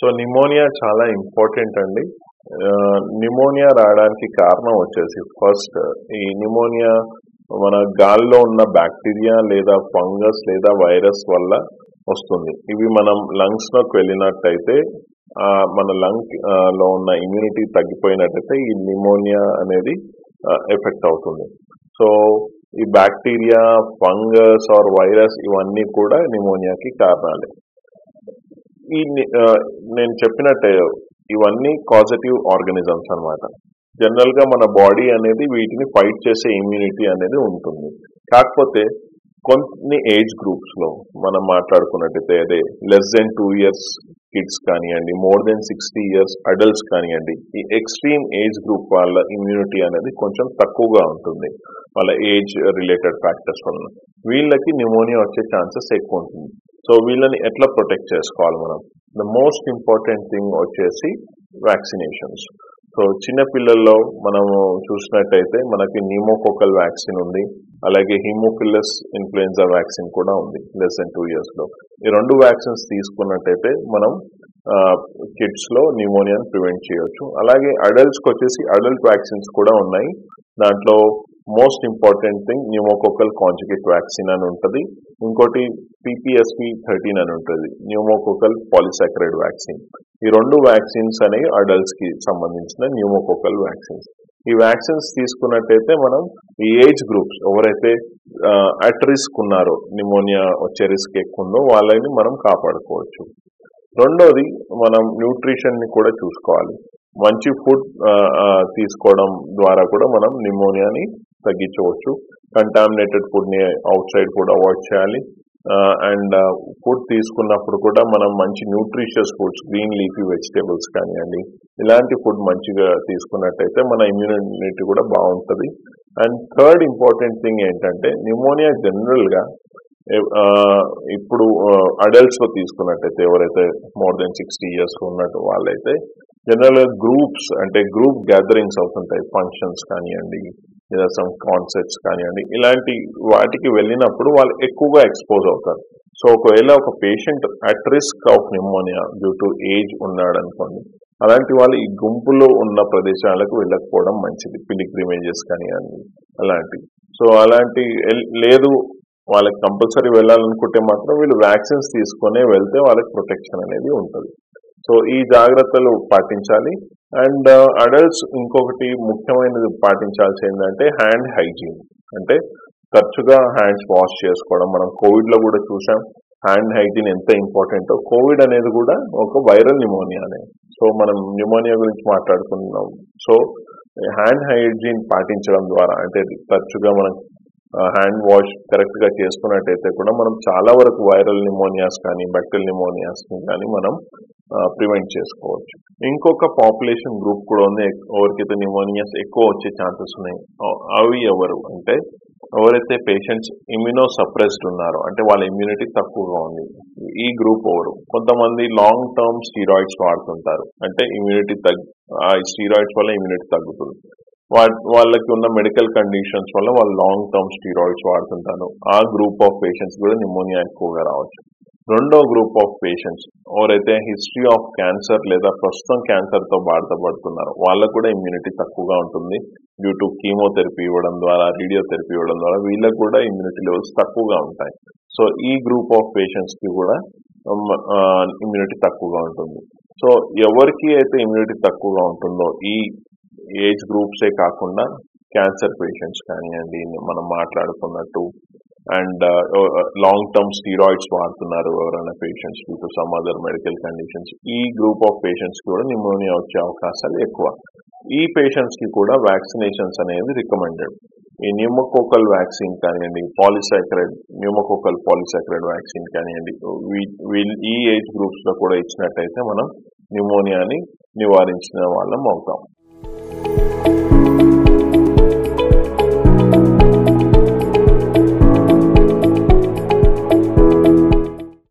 So pneumonia చాలా important అండి. Pneumonia రావడానికి కారణం వచ్చేసి ఫస్ట్ ఈ నిమోనియా మన గాల్లో ఉన్న బ్యాక్టీరియా లేదా ఫంగస్ లేదా వైరస్ వల్ల వస్తుంది. ఇవి మనం లంగ్స్ లోకి వెళ్ళినట్టయితే మన లంగ్ లో ఉన్న ఇమ్యూనిటీ తగ్గిపోయినట్టయితే ఈ నిమోనియా అనేది ఎఫెక్ట్ అవుతుంది. సో ఈ బ్యాక్టీరియా, ఫంగస్ ఆర్ వైరస్ ఇవన్నీ కూడా నిమోనియాకి కారణాలే. నేను చెప్పినట్టే ఇవన్నీ కాజటివ్ ఆర్గానిజమ్స్ అన్నమాట. జనరల్ గా మన బాడీ అనేది వీటిని ఫైట్ చేసే ఇమ్యూనిటీ అనేది ఉంటుంది. కాకపోతే కొన్ని ఏజ్ గ్రూప్స్ లో మనం మాట్లాడుకున్నట్టయితే అదే లెస్ దెన్ 2 years కిడ్స్ కానివ్వండి, మోర్ దెన్ 60 years అడల్ట్స్ కానివ్వండి, ఈ ఎక్స్ట్రీమ్ ఏజ్ గ్రూప్ వాళ్ళ ఇమ్యూనిటీ అనేది కొంచెం తక్కువగా ఉంటుంది వాళ్ళ ఏజ్ రిలేటెడ్ ఫ్యాక్టర్స్ వల్ల. వీళ్ళకి న్యూమోనియా వచ్చే ఛాన్సెస్ ఎక్కువ ఉంటుంది. సో వీళ్ళని ఎట్లా ప్రొటెక్ట్ చేసుకోవాలి మనం? ద మోస్ట్ ఇంపార్టెంట్ థింగ్ వచ్చేసి వ్యాక్సినేషన్స్. సో చిన్నపిల్లల్లో మనము చూసినట్టయితే మనకి న్యూమోకోకల్ వ్యాక్సిన్ ఉంది, అలాగే హిమోఫిలస్ ఇన్ఫ్లుయెన్జా వ్యాక్సిన్ కూడా ఉంది లెస్ దెన్ 2 years లో. ఈ 2 వ్యాక్సిన్స్ తీసుకున్నట్టయితే మనం కిడ్స్ లో న్యూమోనియాని ప్రివెంట్ చేయొచ్చు. అలాగే అడల్ట్స్కి వచ్చేసి అడల్ట్ వ్యాక్సిన్స్ కూడా ఉన్నాయి. దాంట్లో most important thing pneumococcal conjugate vaccine అని ఉంటుంది, ఇంకోటి PPSP13 అని ఉంటుంది, న్యూమోకోకల్ పాలిసాకరైడ్ వ్యాక్సిన్. ఈ 2 వ్యాక్సిన్స్ అనేవి అడల్ట్స్ కి సంబంధించిన న్యూమోకోకల్ వ్యాక్సిన్స్. ఈ వ్యాక్సిన్స్ తీసుకున్నట్టయితే మనం ఈ ఏజ్ గ్రూప్స్ ఎవరైతే అట్ రిస్క్ ఉన్నారో, నిమోనియా వచ్చే రిస్క్ ఎక్కువ ఉందో వాళ్ళని మనం కాపాడుకోవచ్చు. రెండోది మనం న్యూట్రిషన్ ని కూడా చూసుకోవాలి. మంచి ఫుడ్ తీసుకోవడం ద్వారా కూడా మనం నిమోనియాని తగ్గించవచ్చు. కంటామినేటెడ్ ఫుడ్ ని అవుట్ సైడ్ ఫుడ్ అవాయిడ్ చేయాలి. అండ్ ఫుడ్ తీసుకున్నప్పుడు కూడా మనం మంచి nutritious foods, green leafy vegetables కానివ్వండి, ఇలాంటి ఫుడ్ మంచిగా తీసుకున్నట్టయితే మన ఇమ్యూనిటీ కూడా బాగుంటుంది. అండ్ థర్డ్ ఇంపార్టెంట్ థింగ్ ఏంటంటే నిమోనియా జనరల్ గా ఇప్పుడు అడల్ట్స్ లో తీసుకున్నట్టయితే ఎవరైతే మోర్ దెన్ 60 years ఉన్నట్టు వాళ్ళైతే జనరల్ గా గ్రూప్స్ అంటే గ్రూప్ గ్యాదరింగ్స్ అవుతుంటాయి, ఫంక్షన్స్ కానివ్వండి లేదా సమ్ కాన్సర్ట్స్ కానివ్వండి, ఇలాంటి వాటికి వెళ్ళినప్పుడు వాళ్ళు ఎక్కువగా ఎక్స్పోజ్ అవుతారు. సో ఒకవేళ ఒక patient at risk of pneumonia due to age ఉన్నాడు అనుకోండి, అలాంటి వాళ్ళు ఈ గుంపులో ఉన్న ప్రదేశాలకు వెళ్ళకపోవడం మంచిది. పిలిగ్రిమేజెస్ కానివ్వండి అలాంటివి. సో అలాంటి లేదు వాళ్ళకి కంపల్సరీ వెళ్ళాలనుకుంటే మాత్రం వీళ్ళు వ్యాక్సిన్స్ తీసుకునే వెళ్తే వాళ్ళకి ప్రొటెక్షన్ అనేది ఉంటుంది. సో ఈ జాగ్రత్తలు పాటించాలి. అండ్ అడల్ట్స్ ఇంకొకటి ముఖ్యమైనది పాటించాల్సి ఏంటంటే హ్యాండ్ హైజీన్. అంటే తరచుగా హ్యాండ్స్ వాష్ చేసుకోవడం. మనం కోవిడ్ లో కూడా చూసాం హ్యాండ్ హైజీన్ ఎంత ఇంపార్టెంటో. కోవిడ్ అనేది కూడా ఒక వైరల్ నిమోనియానే. సో మనం న్యూమోనియా గురించి మాట్లాడుకున్నాం. సో హ్యాండ్ హైజీన్ పాటించడం ద్వారా అంటే తరచుగా మనం హ్యాండ్ వాష్ కరెక్ట్ గా చేసుకున్నట్టయితే కూడా మనం చాలా వరకు వైరల్ నిమోనియాస్ కానీ బ్యాక్టీరియల్ నిమోనియాస్ కానీ మనం ప్రివెంట్ చేసుకోవచ్చు. ఇంకొక పాపులేషన్ గ్రూప్ కూడా ఉంది ఎవరికైతే నిమోనియాస్ ఎక్కువ వచ్చే ఛాన్సెస్ ఉన్నాయి. అవి ఎవరు అంటే ఎవరైతే పేషెంట్స్ ఇమ్యూనో సప్రెస్డ్ ఉన్నారో, అంటే వాళ్ళ ఇమ్యూనిటీ తక్కువగా ఉంది. ఈ గ్రూప్ ఎవరు? కొంతమంది లాంగ్ టర్మ్ స్టీరాయిడ్స్ వాడుతుంటారు, అంటే ఇమ్యూనిటీ ఆ స్టీరాయిడ్స్ వల్ల ఇమ్యూనిటీ తగ్గుతుంది. వాళ్ళకి ఉన్న మెడికల్ కండిషన్స్ వల్ల వాళ్ళు లాంగ్ టర్మ్ స్టీరాయిడ్స్ వాడుతుంటారు. ఆ గ్రూప్ ఆఫ్ పేషెంట్స్ కూడా నిమోనియా ఎక్కువగా రావచ్చు. రెండో గ్రూప్ ఆఫ్ పేషెంట్స్ ఎవరైతే హిస్టరీ ఆఫ్ క్యాన్సర్ లేదా ప్రస్తుతం క్యాన్సర్ తో బాధపడుతున్నారో వాళ్ళకు కూడా ఇమ్యూనిటీ తక్కువగా ఉంటుంది. డ్యూ టు కీమోథెరపీ ఇవ్వడం ద్వారా, రేడియోథెరపీ ఇవ్వడం ద్వారా వీళ్ళకు కూడా ఇమ్యూనిటీ లెవెల్స్ తక్కువగా ఉంటాయి. సో ఈ గ్రూప్ ఆఫ్ పేషెంట్స్ కి కూడా ఇమ్యూనిటీ తక్కువగా ఉంటుంది. సో ఎవరికి అయితే ఇమ్యూనిటీ తక్కువగా ఉంటుందో ఈ ఏజ్ గ్రూప్సే కాకుండా క్యాన్సర్ పేషెంట్స్ కానివ్వండి, మనం మాట్లాడుకున్నట్టు, అండ్ లాంగ్ టర్మ్ స్టీరాయిడ్స్ వాడుతున్నారు ఎవరైనా patients due to some other medical conditions, ఈ గ్రూప్ ఆఫ్ పేషెంట్స్ కి కూడా నిమోనియా వచ్చే అవకాశాలు ఎక్కువ. ఈ పేషెంట్స్ కి కూడా వ్యాక్సినేషన్స్ అనేది రికమెండెడ్. ఈ న్యూమోకోకల్ వ్యాక్సిన్ కానివ్వండి, న్యూమోకోకల్ పాలిసాకరైడ్ వ్యాక్సిన్ కానివ్వండి, ఈ ఏజ్ గ్రూప్స్ లో కూడా ఇచ్చినట్టయితే మనం నిమోనియాని నివారించిన వాళ్ళం అవుతాం.